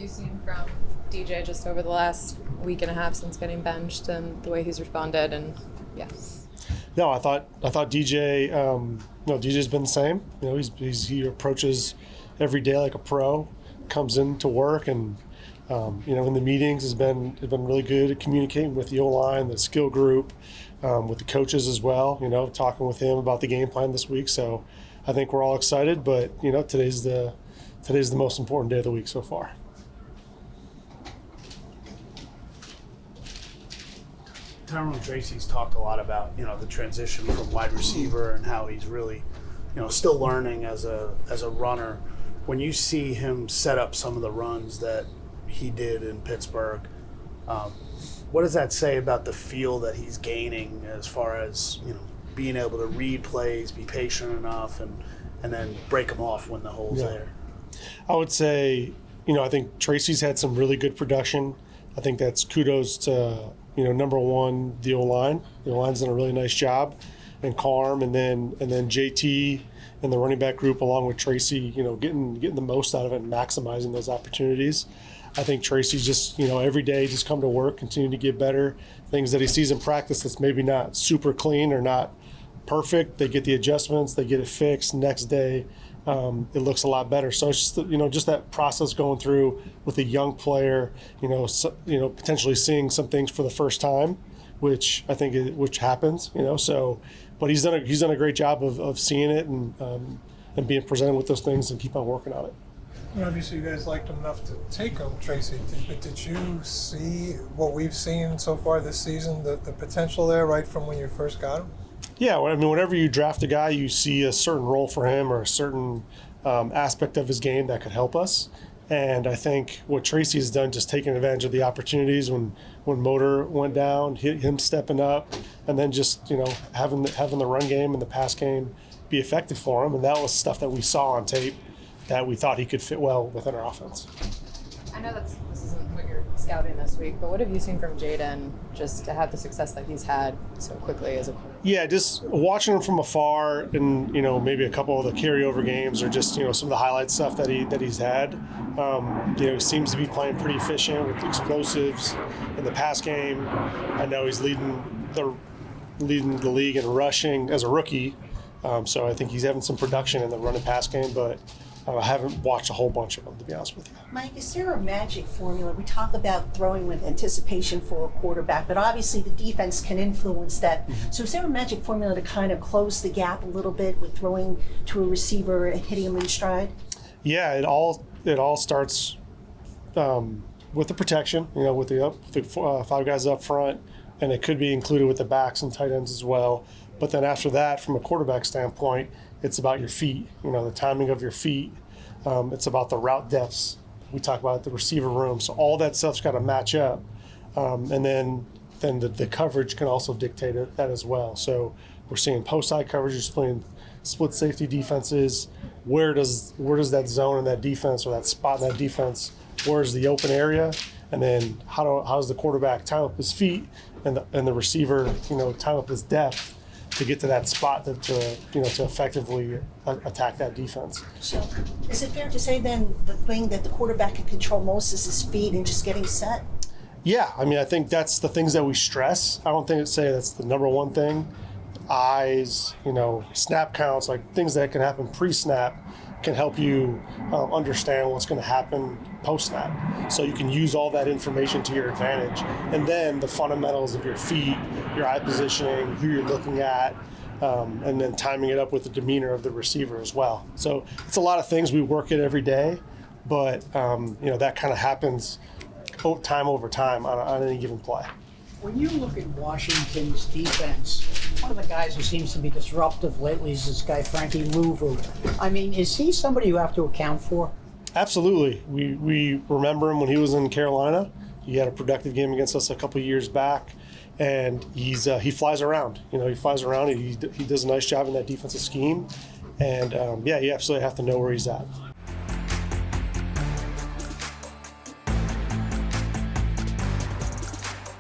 you seen from DJ just over the last week and a half since getting benched and the way he's responded? And yeah. No, I thought DJ. DJ's been the same. He approaches every day like a pro, comes into work, and in the meetings has been really good at communicating with the O-line, the skill group, with the coaches as well. Talking with him about the game plan this week. So I think we're all excited. But today's the most important day of the week so far. Tyrone Tracy's talked a lot about the transition from wide receiver and how he's really still learning as a runner. When you see him set up some of the runs that he did in Pittsburgh, what does that say about the feel that he's gaining as far as being able to read plays, be patient enough, and then break them off when the hole's there? I would say I think Tracy's had some really good production. I think that's kudos to number one, the O-line. The O-line's done a really nice job, and Carm, and then JT and the running back group along with Tracy, getting the most out of it and maximizing those opportunities. I think Tracy's just, every day just come to work, continue to get better. Things that he sees in practice that's maybe not super clean or not perfect, they get the adjustments, they get it fixed. Next day, it looks a lot better. So it's just, just that process going through with a young player, potentially seeing some things for the first time, which I think which happens, So, but he's done a great job of seeing it and being presented with those things and keep on working on it. And obviously, you guys liked him enough to take him, Tracy. Did you see what we've seen so far this season, the potential there right from when you first got him? Yeah, whenever you draft a guy, you see a certain role for him or a certain aspect of his game that could help us. And I think what Tracy has done, just taking advantage of the opportunities when Motor went down, him stepping up, and then just having the run game and the pass game be effective for him. And that was stuff that we saw on tape that we thought he could fit well within our offense. I know this isn't what you're scouting this week, but what have you seen from Jayden just to have the success that he's had so quickly as a player? Yeah, just watching him from afar and, maybe a couple of the carryover games or just, some of the highlight stuff that he's had. He seems to be playing pretty efficient with explosives in the pass game. I know he's leading the league in rushing as a rookie. So I think he's having some production in the run and pass game, but I haven't watched a whole bunch of them, to be honest with you. Mike, is there a magic formula? We talk about throwing with anticipation for a quarterback, but obviously the defense can influence that. Mm-hmm. So is there a magic formula to kind of close the gap a little bit with throwing to a receiver and hitting him in stride? Yeah, it all starts with the protection, with the 5 guys up front, and it could be included with the backs and tight ends as well. But then after that, from a quarterback standpoint, it's about your feet, the timing of your feet. It's about the route depths. We talk about the receiver room. So all that stuff's got to match up. And then the coverage can also dictate that as well. So we're seeing post-side coverage, you're playing split safety defenses. Where does that zone in that defense or that spot in that defense, where's the open area? And then how's the quarterback time up his feet and the receiver, time up his depth to get to that spot to effectively attack that defense. So is it fair to say then the thing that the quarterback can control most is his feet and just getting set? Yeah, I think that's the things that we stress. I don't say that's the number one thing. Eyes, snap counts, like things that can happen pre-snap can help you understand what's going to happen post-snap. So you can use all that information to your advantage. And then the fundamentals of your feet, your eye positioning, who you're looking at, and then timing it up with the demeanor of the receiver as well. So it's a lot of things. We work it every day, but that kind of happens time over time on any given play. When you look at Washington's defense, one of the guys who seems to be disruptive lately is this guy, Frankie Louvu. Is he somebody you have to account for? Absolutely. We remember him when he was in Carolina. He had a productive game against us a couple of years back, and he flies around. He flies around. He does a nice job in that defensive scheme, and you absolutely have to know where he's at.